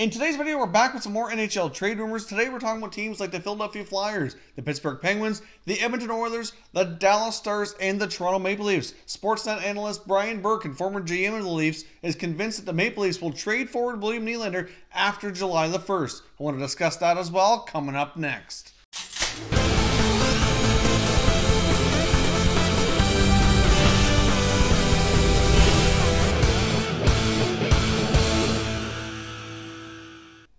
In today's video, we're back with some more NHL trade rumors. Today, we're talking about teams like the Philadelphia Flyers, the Pittsburgh Penguins, the Edmonton Oilers, the Dallas Stars, and the Toronto Maple Leafs. Sportsnet analyst Brian Burke, and former GM of the Leafs, is convinced that the Maple Leafs will trade forward William Nylander after July the 1st. I want to discuss that as well, coming up next.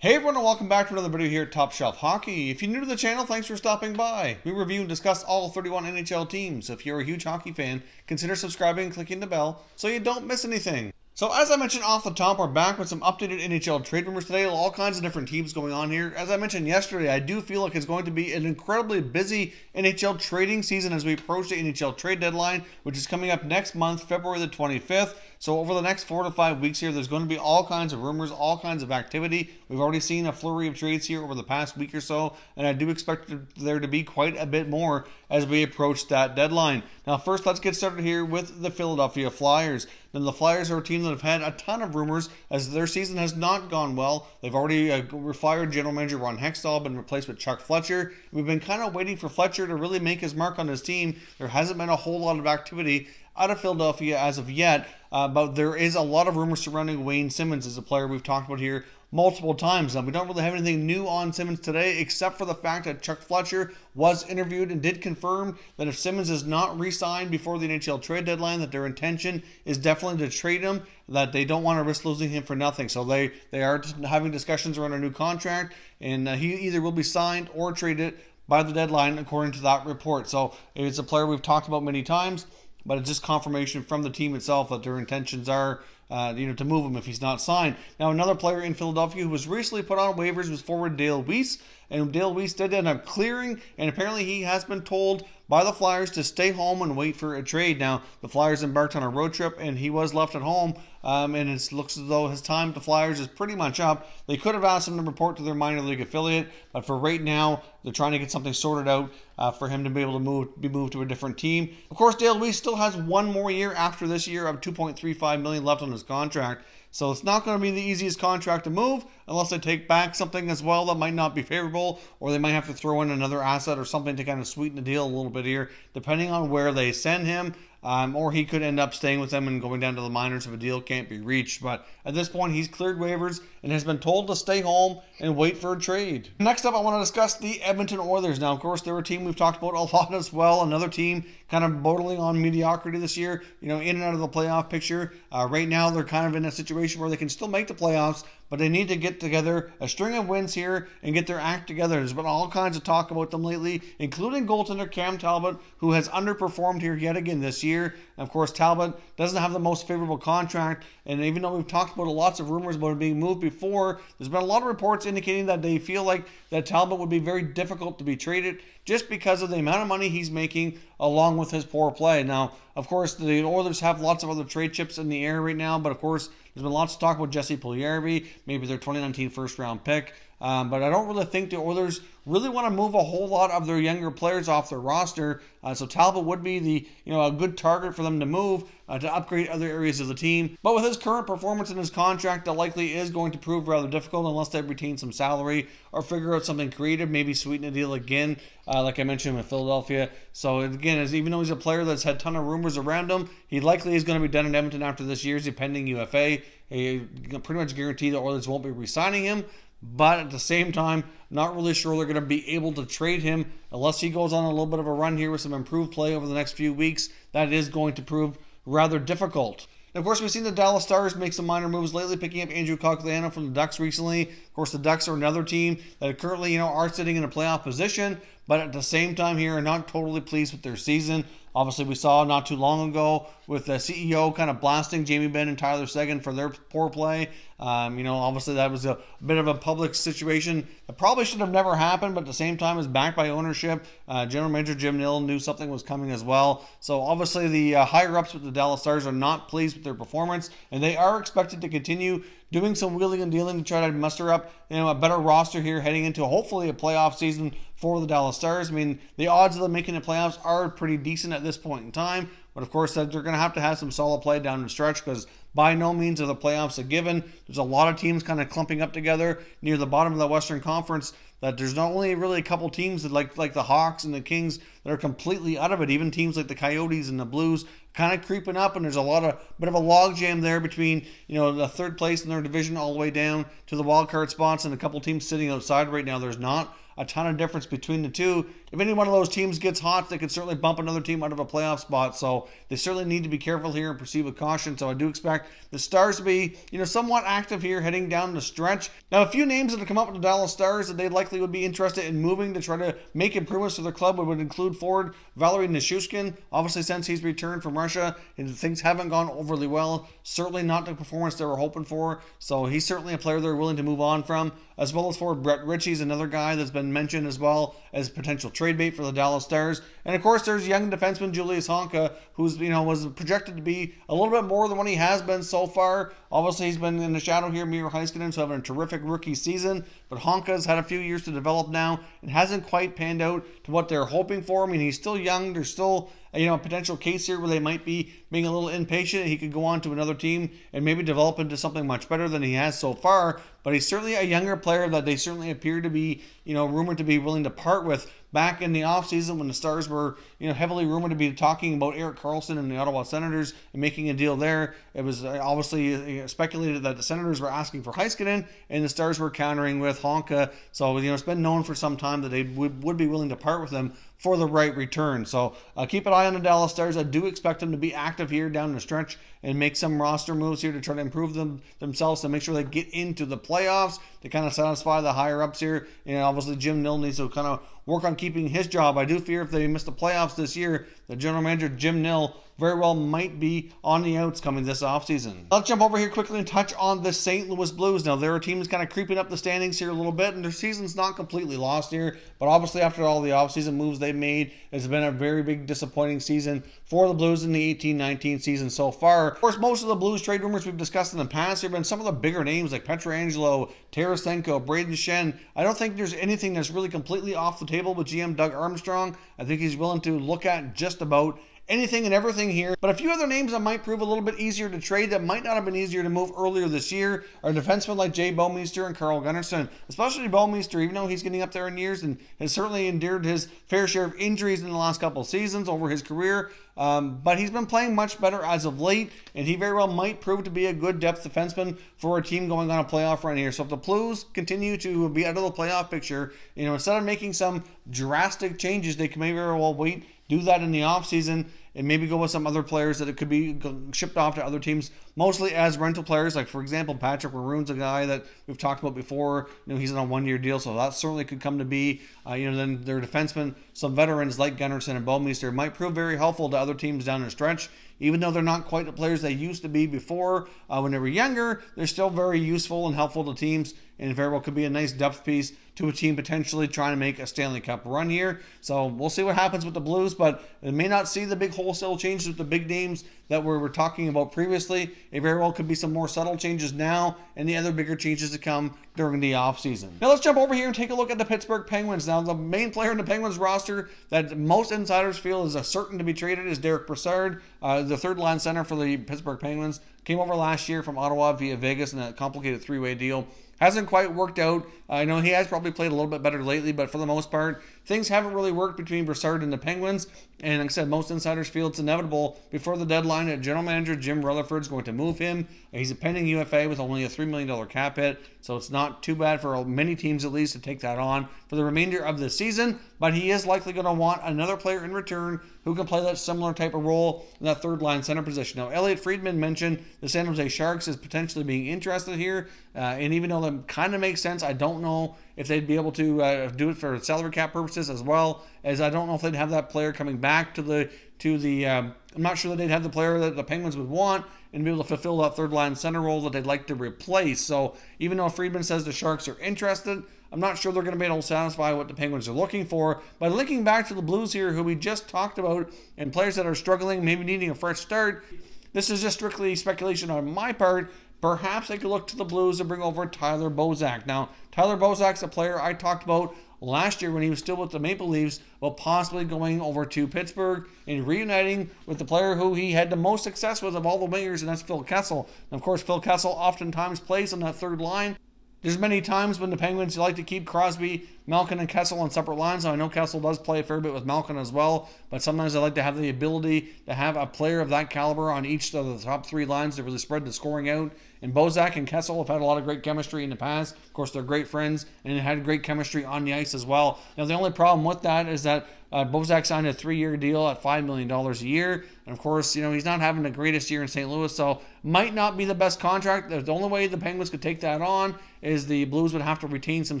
Hey everyone, and welcome back to another video here at Top Shelf Hockey. If you're new to the channel, thanks for stopping by. We review and discuss all 31 NHL teams. So if you're a huge hockey fan, consider subscribing and clicking the bell so you don't miss anything. So as I mentioned off the top, we're back with some updated NHL trade rumors today. All kinds of different teams going on here. As I mentioned yesterday, I do feel like it's going to be an incredibly busy NHL trading season as we approach the NHL trade deadline, which is coming up next month, February the 25th. So over the next 4 to 5 weeks here, there's going to be all kinds of rumors, all kinds of activity. We've already seen a flurry of trades here over the past week or so, and I do expect there to be quite a bit more as we approach that deadline. Now first, let's get started here with the Philadelphia Flyers. Then the Flyers are a team that have had a ton of rumors as their season has not gone well. They've already fired general manager Ron Hextall, been replaced with Chuck Fletcher. We've been kind of waiting for Fletcher to really make his mark on his team. There hasn't been a whole lot of activity out of Philadelphia as of yet, but there is a lot of rumors surrounding Wayne Simmonds as a player we've talked about here multiple times. Now, we don't really have anything new on Simmonds today, except for the fact that Chuck Fletcher was interviewed and did confirm that if Simmonds is not re-signed before the NHL trade deadline, that their intention is definitely to trade him, that they don't want to risk losing him for nothing. So they are having discussions around a new contract, and he either will be signed or traded by the deadline, according to that report. So it's a player we've talked about many times, but it's just confirmation from the team itself that their intentions are to move him if he's not signed. Now, another player in Philadelphia who was recently put on waivers was forward Dale Weiss, and Dale Weiss did end up clearing, and apparently he has been told by the Flyers to stay home and wait for a trade. Now, the Flyers embarked on a road trip, and he was left at home, and it looks as though his time with the Flyers is pretty much up. They could have asked him to report to their minor league affiliate, but for right now, they're trying to get something sorted out for him to be able to be moved to a different team. Of course, Dale Weiss still has one more year after this year of $2.35 million left on his contract. So it's not going to be the easiest contract to move unless they take back something as well that might not be favorable, or they might have to throw in another asset or something to kind of sweeten the deal a little bit here, depending on where they send him. Or he could end up staying with them and going down to the minors if a deal can't be reached. But at this point, he's cleared waivers and has been told to stay home and wait for a trade. Next up, I want to discuss the Edmonton Oilers. Now, of course, they're a team we've talked about a lot as well. Another team kind of bordering on mediocrity this year, in and out of the playoff picture. Right now, they're kind of in a situation where they can still make the playoffs, but they need to get together a string of wins here and get their act together. There's been all kinds of talk about them lately, including goaltender Cam Talbot, who has underperformed here yet again this year. And of course, Talbot doesn't have the most favorable contract, and even though we've talked about lots of rumors about him being moved before, there's been a lot of reports indicating that they feel like that Talbot would be very difficult to be traded just because of the amount of money he's making along with his poor play. Now, of course, the Oilers have lots of other trade chips in the air right now, but of course, there's been lots of talk about Jesse Puljujarvi, maybe their 2019 first-round pick. But I don't really think the Oilers really want to move a whole lot of their younger players off their roster. So Talbot would be a good target for them to move to upgrade other areas of the team. But with his current performance in his contract, that likely is going to prove rather difficult unless they retain some salary or figure out something creative, maybe sweeten the deal again, like I mentioned with Philadelphia. So again, even though he's a player that's had a ton of rumors around him, he likely is going to be done in Edmonton after this year's pending UFA. He pretty much guarantee the Oilers won't be re-signing him. But at the same time, not really sure they're going to be able to trade him unless he goes on a little bit of a run here with some improved play over the next few weeks. That is going to prove rather difficult. And of course, we've seen the Dallas Stars make some minor moves lately, picking up Andrew Cogliano from the Ducks recently. Of course, the Ducks are another team that currently, are sitting in a playoff position, but at the same time here are not totally pleased with their season. Obviously, we saw not too long ago with the CEO kind of blasting Jamie Benn and Tyler Seguin for their poor play. Obviously that was a bit of a public situation that probably should have never happened, but at the same time is backed by ownership. General Manager Jim Nill knew something was coming as well. So obviously the higher-ups with the Dallas Stars are not pleased with their performance, and they are expected to continue doing some wheeling and dealing to try to muster up a better roster here heading into hopefully a playoff season for the Dallas Stars. I mean, the odds of them making the playoffs are pretty decent at this point in time. But of course, they're going to have some solid play down the stretch, because by no means are the playoffs a given. There's a lot of teams kind of clumping up together near the bottom of the Western Conference, that there's not only really a couple teams that like the Hawks and the Kings that are completely out of it. Even teams like the Coyotes and the Blues kind of creeping up, and there's a bit of a logjam there between, the third place in their division all the way down to the wild card spots, and a couple teams sitting outside right now. There's not a ton of difference between the two. If any one of those teams gets hot, they could certainly bump another team out of a playoff spot. So they certainly need to be careful here and proceed with caution. So I do expect the Stars to be, somewhat active here heading down the stretch. Now, a few names that have come up with the Dallas Stars that they likely would be interested in moving to try to make improvements to their club would include forward Valery Nichushkin. Obviously, since he's returned from Russia, and things haven't gone overly well. Certainly not the performance they were hoping for. So he's certainly a player they're willing to move on from, as well as forward Brett Ritchie's another guy that's been mentioned as well as potential trade bait for the Dallas Stars. And of course, there's young defenseman Julius Honka, who's was projected to be a little bit more than what he has been so far. Obviously, he's been in the shadow here. Miro Heiskanen, so having a terrific rookie season, but Honka's had a few years to develop now and hasn't quite panned out to what they're hoping for. I mean, he's still young. There's still a potential case here where they might be being a little impatient. He could go on to another team and maybe develop into something much better than he has so far. But he's certainly a younger player that they certainly appear to be, rumored to be willing to part with. Back in the offseason, when the Stars were, heavily rumored to be talking about Erik Karlsson and the Ottawa Senators and making a deal there, it was obviously speculated that the Senators were asking for Heiskanen and the Stars were countering with Honka. So, it's been known for some time that they would be willing to part with him for the right return. So keep an eye on the Dallas Stars. I do expect them to be active here down the stretch and make some roster moves here to try to improve themselves to make sure they get into the playoffs to kind of satisfy the higher ups here. And obviously Jim Nill needs to kind of work on keeping his job. I do fear if they miss the playoffs this year, the general manager Jim Nill very well might be on the outs coming this offseason. Let's jump over here quickly and touch on the St. Louis Blues. Now, there are teams kind of creeping up the standings here a little bit, and their season's not completely lost here, but obviously after all the offseason moves they've made, it's been a very big disappointing season for the Blues in the 18-19 season so far. Of course, most of the Blues trade rumors we've discussed in the past have been some of the bigger names like Pietrangelo, Tarasenko, Braden Shen. I don't think there's anything that's really completely off the table with GM Doug Armstrong. I think he's willing to look at just about anything and everything here. But a few other names that might prove a little bit easier to trade that might not have been easier to move earlier this year are defensemen like Jay Bouwmeester and Carl Gunnarsson. Especially Bouwmeester, even though he's getting up there in years and has certainly endured his fair share of injuries in the last couple of seasons over his career. But he's been playing much better as of late, and he very well might prove to be a good depth defenseman for a team going on a playoff run here. So if the Blues continue to be out of the playoff picture, instead of making some drastic changes, they can maybe very well wait, do that in the offseason, and maybe go with some other players that it could be shipped off to other teams, mostly as rental players. Like, for example, Patrick Maroon's a guy that we've talked about before. He's on a one-year deal, so that certainly could come to be. Then their defensemen, some veterans like Gunnarsson and Bouwmeester, might prove very helpful to other teams down the stretch. Even though they're not quite the players they used to be before when they were younger, they're still very useful and helpful to teams, and very well could be a nice depth piece to a team potentially trying to make a Stanley Cup run here. So we'll see what happens with the Blues, but it may not see the big wholesale changes with the big names that we were talking about previously. It very well could be some more subtle changes now and the other bigger changes to come during the offseason. Now let's jump over here and take a look at the Pittsburgh Penguins. Now, the main player in the Penguins roster that most insiders feel is certain to be traded is Derek Brassard, the third-line center for the Pittsburgh Penguins. Came over last year from Ottawa via Vegas in a complicated three-way deal. Hasn't quite worked out. I know he has probably played a little bit better lately, but for the most part, things haven't really worked between Brassard and the Penguins. And like I said, most insiders feel it's inevitable before the deadline that general manager Jim Rutherford's going to move him. He's a pending UFA with only a $3 million cap hit, so it's not too bad for many teams at least to take that on for the remainder of the season. But he is likely going to want another player in return who can play that similar type of role in that third-line center position. Now, Elliot Friedman mentioned the San Jose Sharks as potentially being interested here, and even though that kind of makes sense, I don't know if they'd be able to do it for salary cap purposes, as well as I don't know if they'd have that player coming back to the I'm not sure that they'd have the player that the Penguins would want and be able to fulfill that third-line center role that they'd like to replace. So even though Friedman says the Sharks are interested, I'm not sure they're going to be able to satisfy what the Penguins are looking for. But linking back to the Blues here, who we just talked about, and players that are struggling, maybe needing a fresh start, this is just strictly speculation on my part. Perhaps they could look to the Blues to bring over Tyler Bozak. Now, Tyler Bozak's a player I talked about last year when he was still with the Maple Leafs about possibly going over to Pittsburgh and reuniting with the player who he had the most success with of all the wingers, and that's Phil Kessel. And of course, Phil Kessel oftentimes plays on that third line. There's many times when the Penguins like to keep Crosby, Malkin, and Kessel on separate lines. I know Kessel does play a fair bit with Malkin as well, but sometimes I like to have the ability to have a player of that caliber on each of the top three lines to really spread the scoring out. And Bozak and Kessel have had a lot of great chemistry in the past. Of course, they're great friends and had great chemistry on the ice as well. Now, the only problem with that is that Bozak signed a 3-year deal at $5 million a year. And, of course, he's not having the greatest year in St. Louis, so might not be the best contract. The only way the Penguins could take that on is the Blues would have to retain some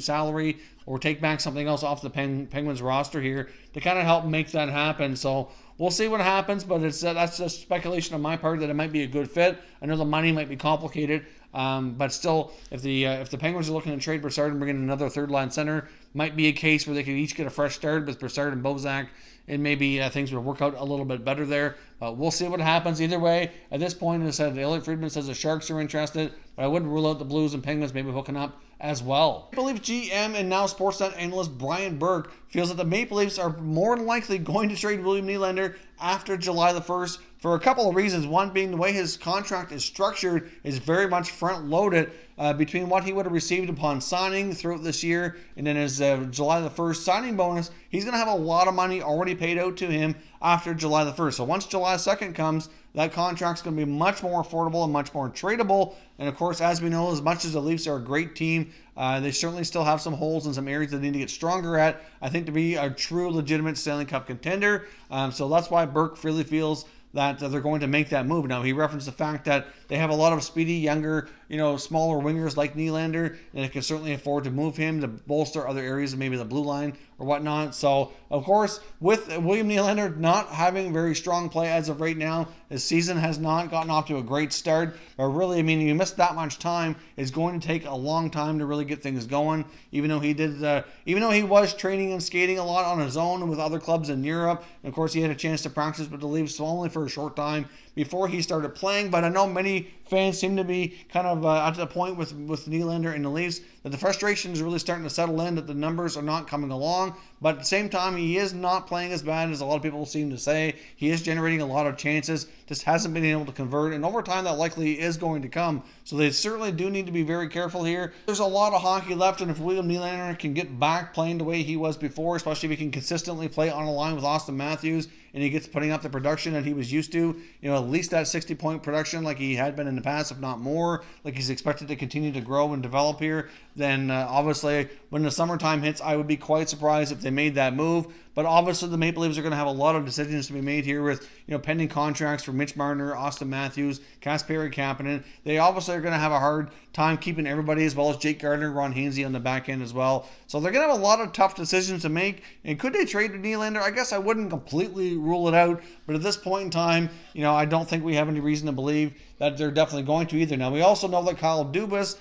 salary or take back something else off the Penguins roster here to kind of help make that happen. So we'll see what happens, but that's just speculation on my part that it might be a good fit. I know the money might be complicated, but still, if the Penguins are looking to trade Brassard and bring in another third-line center, might be a case where they could each get a fresh start with Brassard and Bozak, and maybe things would work out a little bit better there. But we'll see what happens. Either way, at this point, as I said, Elliot Friedman says the Sharks are interested, but I wouldn't rule out the Blues and Penguins maybe hooking up as well. Maple Leaf GM and now Sportsnet analyst Brian Burke feels that the Maple Leafs are more than likely going to trade William Nylander after July the 1st for a couple of reasons. One being the way his contract is structured is very much front-loaded between what he would have received upon signing throughout this year and then his July the 1st signing bonus. He's going to have a lot of money already paid out to him after July the 1st. So once July 2nd comes, that contract's going to be much more affordable and much more tradable. And of course, as we know, as much as the Leafs are a great team, they certainly still have some holes in some areas they need to get stronger at, I think, to be a true, legitimate Stanley Cup contender. So that's why Burke really feels that they're going to make that move. Now, he referenced the fact that they have a lot of speedy, younger, smaller wingers like Nylander, and they can certainly afford to move him to bolster other areas of maybe the blue line or whatnot. So, of course, with William Nylander not having very strong play as of right now, his season has not gotten off to a great start. But really, you missed that much time. It's going to take a long time to really get things going. Even though he was training and skating a lot on his own with other clubs in Europe. And of course, he had a chance to practice with the Leafs only for a short time before he started playing. But I know many fans seem to be kind of at the point with Nylander and the Leafs that the frustration is really starting to settle in, that the numbers are not coming along. But at the same time, he is not playing as bad as a lot of people seem to say. He is generating a lot of chances, just hasn't been able to convert. And over time, that likely is going to come. So they certainly do need to be very careful here. There's a lot of hockey left, and if William Nylander can get back playing the way he was before, especially if he can consistently play on a line with Austin Matthews, and he gets putting up the production that he was used to, at least that 60-point production like he had been in the past, if not more, like he's expected to continue to grow and develop here, then obviously when the summertime hits, I would be quite surprised if they made that move. But obviously the Maple Leafs are going to have a lot of decisions to be made here with pending contracts for Mitch Marner, Austin Matthews, Kasperi Kapanen. They obviously are going to have a hard time keeping everybody, as well as Jake Gardiner, Ron Hainsey on the back end as well. So they're going to have a lot of tough decisions to make. And could they trade Nylander? I guess I wouldn't completely rule it out. But at this point in time, I don't think we have any reason to believe that they're definitely going to either. Now, we also know that Kyle Dubas,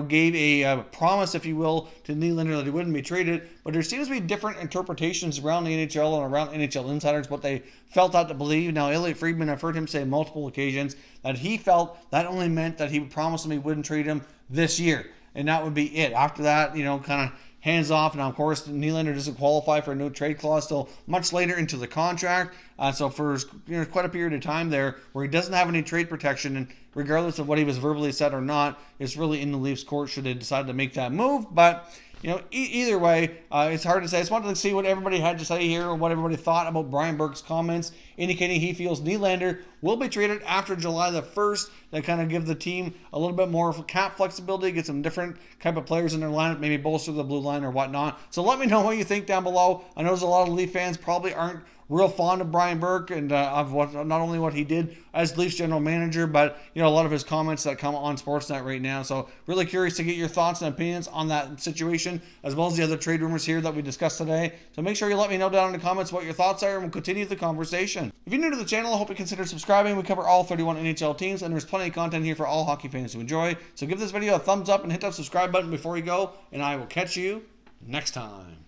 gave a promise, if you will, to Nylander that he wouldn't be traded. But there seems to be different interpretations around the NHL and around NHL insiders, what they felt out to believe. Now, Elliot Friedman, I've heard him say on multiple occasions that he felt that only meant that he would promise him he wouldn't trade him this year. And that would be it. After that, kind of hands off. Now, of course, Nylander doesn't qualify for a no trade clause till much later into the contract. So for quite a period of time there where he doesn't have any trade protection, and regardless of what he was verbally said or not, it's really in the Leafs' court should they decide to make that move. But either way, it's hard to say. I just wanted to see what everybody had to say here, or what everybody thought about Brian Burke's comments, indicating he feels Nylander will be traded after July the 1st. That kind of give the team a little bit more cap flexibility, get some different type of players in their lineup, maybe bolster the blue line or whatnot. So let me know what you think down below. I know there's a lot of Leaf fans probably aren't real fond of Brian Burke and of not only what he did as Leafs general manager, but a lot of his comments that come on Sportsnet right now. So really curious to get your thoughts and opinions on that situation, as well as the other trade rumors here that we discussed today. So make sure you let me know down in the comments what your thoughts are, and we'll continue the conversation. If you're new to the channel, I hope you consider subscribing. We cover all 31 NHL teams, and there's plenty of content here for all hockey fans to enjoy. So give this video a thumbs up and hit that subscribe button before you go, and I will catch you next time.